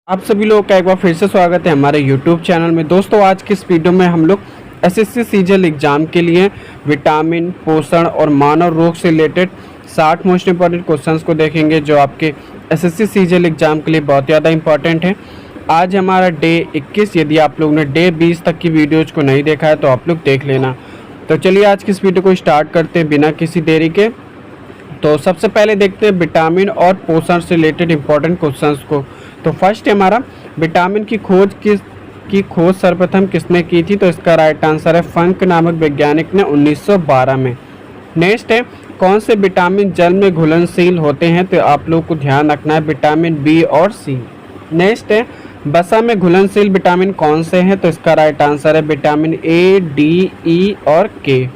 आप सभी लोगों का एक बार फिर से स्वागत है हमारे YouTube चैनल में। दोस्तों आज की इस वीडियो में हम लोग एसएससी सीजीएल एग्ज़ाम के लिए विटामिन, पोषण और मानव रोग से रिलेटेड 60 मोस्ट इंपॉर्टेंट क्वेश्चंस को देखेंगे जो आपके एसएससी सीजीएल एग्ज़ाम के लिए बहुत ज़्यादा इंपॉर्टेंट है। आज हमारा डे 21। यदि आप लोगों ने डे 20 तक की वीडियोज़ को नहीं देखा है तो आप लोग देख लेना। तो चलिए आज की इस वीडियो को स्टार्ट करते हैं बिना किसी देरी के। तो सबसे पहले देखते हैं विटामिन और पोषण से रिलेटेड इंपॉर्टेंट क्वेश्चंस को। तो फर्स्ट हमारा विटामिन की खोज सर्वप्रथम किसने की थी? तो इसका राइट आंसर है फंक नामक वैज्ञानिक ने 1912 में। नेक्स्ट है कौन से विटामिन जल में घुलनशील होते हैं? तो आप लोग को ध्यान रखना है विटामिन बी और सी। नेक्स्ट है वसा में घुलनशील विटामिन कौन से हैं? तो इसका राइट आंसर है विटामिन ए, डी, ई और के।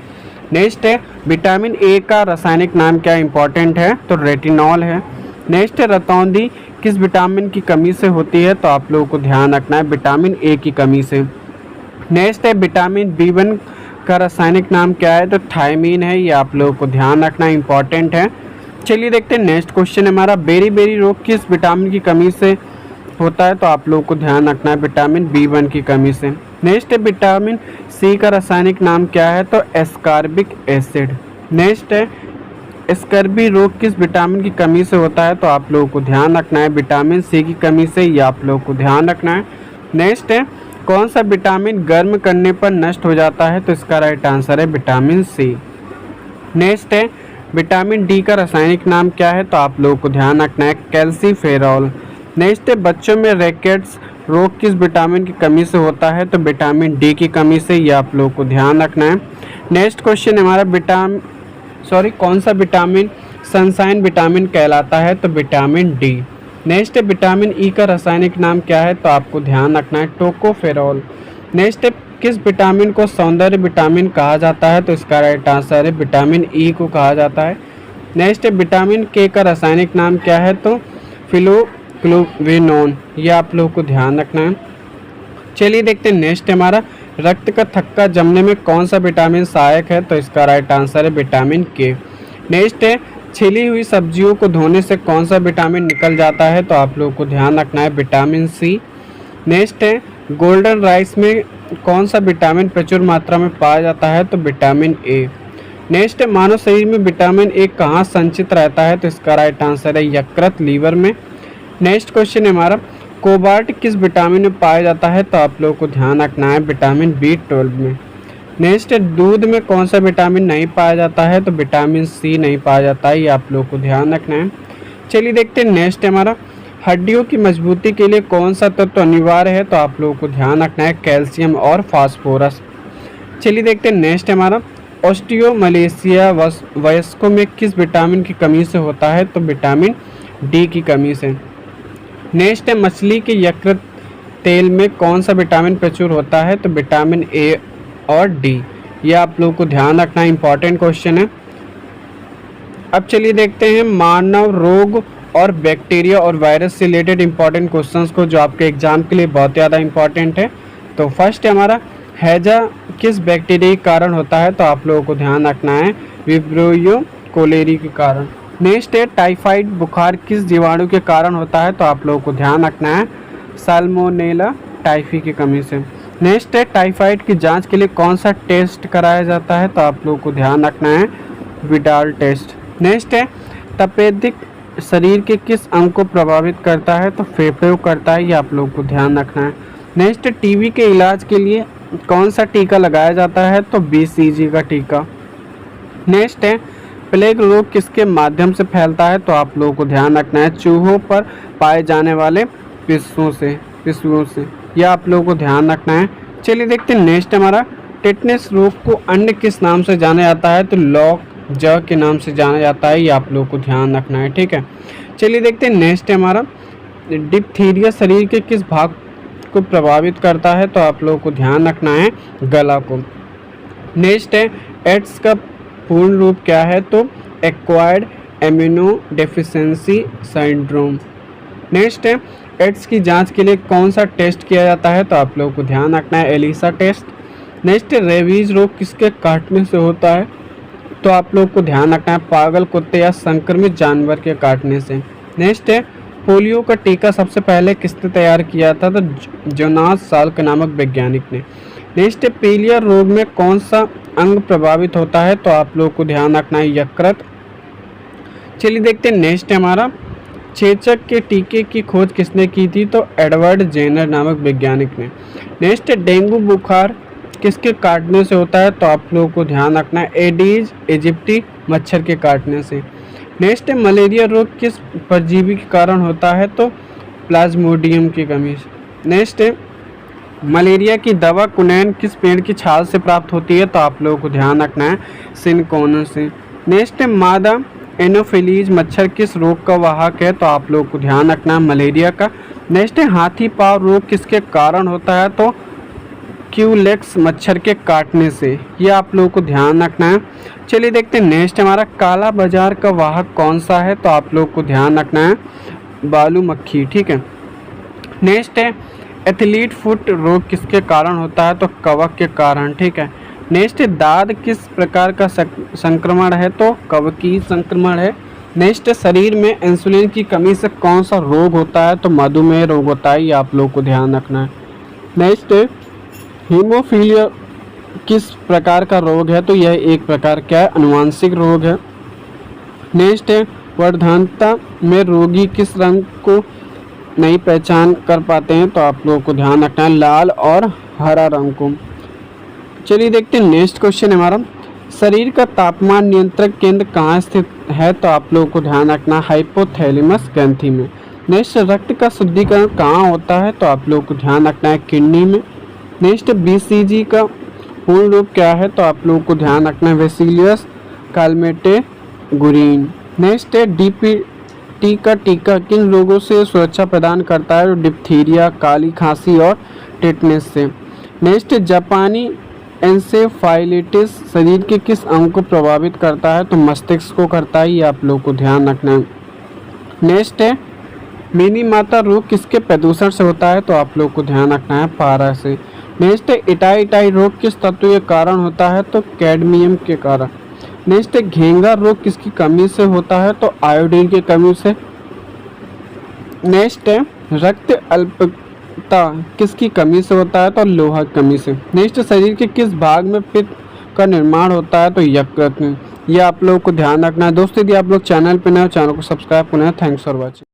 नेक्स्ट है विटामिन ए का रासायनिक नाम क्या इंपॉर्टेंट है? तो रेटिनॉल है। नेक्स्ट है रतौंधी किस विटामिन की कमी से होती है? तो आप लोगों को ध्यान रखना है विटामिन ए की कमी से। नेक्स्ट है विटामिन B1 का रासायनिक नाम क्या है? तो थायमीन है। ये आप लोगों को ध्यान रखना इंपॉर्टेंट है। चलिए देखते हैं नेक्स्ट क्वेश्चन हमारा बेरी रोग किस विटामिन की कमी से होता है? तो आप लोगों को ध्यान रखना है विटामिन B1 की कमी से। नेक्स्ट है विटामिन सी का रासायनिक नाम क्या है? तो एस्कॉर्बिक एसिड। नेक्स्ट है स्कर्वी रोग किस विटामिन की कमी से होता है? तो आप लोगों को ध्यान रखना है विटामिन सी की कमी से। ये आप लोगों को ध्यान रखना है। नेक्स्ट है कौन सा विटामिन गर्म करने पर नष्ट हो जाता है? तो इसका राइट आंसर है विटामिन सी। नेक्स्ट है विटामिन डी का रासायनिक नाम क्या है? तो आप लोगों को ध्यान रखना है कैल्सीफेरॉल। नेक्स्ट है बच्चों में रैकेट्स रोग किस विटामिन की कमी से होता है? तो विटामिन डी की कमी से। ये आप लोगों को ध्यान रखना है। नेक्स्ट क्वेश्चन हमारा कौन सा विटामिन सनशाइन विटामिन कहलाता है? तो विटामिन डी। नेक्स्ट है विटामिन ई का रासायनिक नाम क्या है? तो आपको ध्यान रखना है टोकोफेरॉल। नेक्स्ट है किस विटामिन को सौंदर्य विटामिन कहा जाता है? तो इसका राइट आंसर है विटामिन ई को कहा जाता है। नेक्स्ट है विटामिन के का रासायनिक नाम क्या है? तो फिनोल्फिनोन। ये आप लोगों को ध्यान रखना है। चलिए देखते हैं नेक्स्ट हमारा रक्त का थक्का जमने में कौन सा विटामिन सहायक है? तो इसका राइट आंसर है विटामिन के। नेक्स्ट है छिली हुई सब्जियों को धोने से कौन सा विटामिन निकल जाता है? तो आप लोगों को ध्यान रखना है विटामिन सी। नेक्स्ट है गोल्डन राइस में कौन सा विटामिन प्रचुर मात्रा में पाया जाता है? तो विटामिन ए। नेक्स्ट है मानव शरीर में विटामिन ए कहाँ संचित रहता है? तो इसका राइट आंसर है यकृत लीवर में। नेक्स्ट क्वेश्चन हमारा कोबाल्ट किस विटामिन में पाया जाता है? तो आप लोगों को ध्यान रखना है विटामिन B12 में। नेक्स्ट दूध में कौन सा विटामिन नहीं पाया जाता है? तो विटामिन सी नहीं पाया जाता है। ये आप लोगों को ध्यान रखना है। चलिए देखते हैं नेक्स्ट हमारा हड्डियों की मजबूती के लिए कौन सा तत्व अनिवार्य है? तो आप लोगों को ध्यान रखना है कैल्शियम और फास्फोरस। चलिए देखते हैं नेक्स्ट हमारा ऑस्टियोमलेशिया वयस्कों में किस विटामिन की कमी से होता है? तो विटामिन डी की कमी से। नेक्स्ट है मछली के यकृत तेल में कौन सा विटामिन प्रचुर होता है? तो विटामिन ए और डी। ये आप लोगों को ध्यान रखना इंपॉर्टेंट क्वेश्चन है। अब चलिए देखते हैं मानव रोग और बैक्टीरिया और वायरस से रिलेटेड इंपॉर्टेंट क्वेश्चंस को जो आपके एग्जाम के लिए बहुत ज़्यादा इंपॉर्टेंट है। तो फर्स्ट हमारा हैजा किस बैक्टीरिया के कारण होता है? तो आप लोगों को ध्यान रखना है विब्रियो कोलेरी के कारण। नेक्स्ट है टाइफाइड बुखार किस जीवाणु के कारण होता है? तो आप लोगों को ध्यान रखना है साल्मोनेला टाइफी की कमी से। नेक्स्ट है टाइफाइड की जांच के लिए कौन सा टेस्ट कराया जाता है? तो आप लोगों को ध्यान रखना है विडाल टेस्ट। नेक्स्ट है तपेदिक शरीर के किस अंग को प्रभावित करता है? तो फेफड़े को करता है। ये आप लोगों को ध्यान रखना है। नेक्स्ट टीबी के इलाज के लिए कौन सा टीका लगाया जाता है? तो BCG का टीका। नेक्स्ट है प्लेग रोग किसके माध्यम से फैलता है? तो आप लोगों को ध्यान रखना है चूहों पर पाए जाने वाले पिस्सुओं से। यह आप लोगों को ध्यान रखना है। चलिए देखते हैं नेक्स्ट हमारा टेटनस रोग को अन्य किस नाम से जाना जाता है? तो लॉक ज के नाम से जाना जाता है। ये आप लोगों को ध्यान रखना है। ठीक है, चलिए देखते हैं नेक्स्ट हमारा डिप्थीरिया शरीर के किस भाग को प्रभावित करता है? तो आप लोगों को ध्यान रखना है गला को। नेक्स्ट है एड्स का पूर्ण रूप क्या है? तो acquired immuno deficiency syndrome. Next है एड्स की जांच के लिए कौन सा टेस्ट किया जाता है? तो आप लोगों को ध्यान रखना है एलिसा टेस्ट। नेक्स्ट है रेबीज रोग किसके काटने से होता है? तो आप लोगों को ध्यान रखना है पागल कुत्ते या संक्रमित जानवर के काटने से। नेक्स्ट है पोलियो का टीका सबसे पहले किसने तैयार किया था? तो जोनास साल्क नामक वैज्ञानिक ने। नेक्स्ट है, पीलिया रोग में कौन सा अंग प्रभावित होता है? तो आप लोगों को ध्यान रखना है यकृत। चलिए देखते हैं नेक्स्ट है हमारा, चेचक के टीके की खोज किसने की थी? तो एडवर्ड जेनर नामक वैज्ञानिक ने। नेक्स्ट है, डेंगू बुखार किसके काटने से होता है? तो आप लोगों को ध्यान रखना है एडीज इजिप्टी मच्छर के काटने से। नेक्स्ट है, मलेरिया रोग किस परजीवी के कारण होता है? तो प्लाज्मोडियम की कमी से। नेक्स्ट है, मलेरिया की दवा कुनैन किस पेड़ की छाल से प्राप्त होती है? तो आप लोगों को ध्यान रखना है सिनकोना से। नेक्स्ट है, मादा एनोफिलीज मच्छर किस रोग का वाहक है? तो आप लोगों को ध्यान रखना है मलेरिया का। नेक्स्ट है, हाथी पाँव रोग किसके कारण होता है? तो क्यूलेक्स मच्छर के काटने से। ये आप लोगों को ध्यान रखना है। चलिए देखते हैं नेक्स्ट हमारा, काला बाजार का वाहक कौन सा है? तो आप लोगों को ध्यान रखना है बालू मक्खी। ठीक है। नेक्स्ट है, एथलीट फुट रोग किसके कारण होता है? तो कवक के कारण। ठीक है। नेक्स्ट है, दाद किस प्रकार का संक्रमण है? तो कवकीय संक्रमण है। नेक्स्ट है, शरीर में इंसुलिन की कमी से कौन सा रोग होता है? तो मधुमेह रोग होता है। ये आप लोगों को ध्यान रखना है। नेक्स्ट है, हीमोफीलिया किस प्रकार का रोग है? तो यह एक प्रकार का अनुवांशिक रोग है। नेक्स्ट है, वर्धनता में रोगी किस रंग को नहीं पहचान कर पाते हैं? तो आप लोगों को ध्यान रखना है लाल और हरा रंग को। चलिए देखते हैं नेक्स्ट क्वेश्चन हमारा, शरीर का तापमान नियंत्रक केंद्र कहाँ स्थित है? तो आप लोगों को ध्यान रखना हाइपोथैलेमस ग्रंथि में। नेक्स्ट, रक्त का शुद्धिकरण कहाँ होता है? तो आप लोगों को ध्यान रखना है किडनी में। नेक्स्ट, बीसीजी का पूर्ण रूप क्या है? तो आप लोगों को ध्यान रखना है वेसिलियस कालमेटेगुरिन। नेक्स्ट है, डीपीटी का टीका किन रोगों से सुरक्षा प्रदान करता है? डिप्थीरिया, काली खांसी और टेटनस से। नेक्स्ट, जापानी एंसेफाइलिटिस शरीर के किस अंग को प्रभावित करता है? तो मस्तिष्क को करता है। ये आप लोगों को ध्यान रखना है। नेक्स्ट है, मिनी माता रोग किसके प्रदूषण से होता है? तो आप लोगों को ध्यान रखना है पारा से। नेक्स्ट है, इटाई रोग किस तत्व के कारण होता है? तो कैडमियम के कारण। नेक्स्ट है, घेंगा रोग किसकी कमी से होता है? तो आयोडीन की कमी से। नेक्स्ट है, रक्त अल्पता किसकी कमी से होता है? तो लोहा की कमी से। नेक्स्ट, शरीर के किस भाग में पित्त का निर्माण होता है? तो यकृत में। ये आप लोगों को ध्यान रखना है। दोस्तों, यदि आप लोग चैनल पर नए हो, चैनल को सब्सक्राइब करना है। Thanks for watching.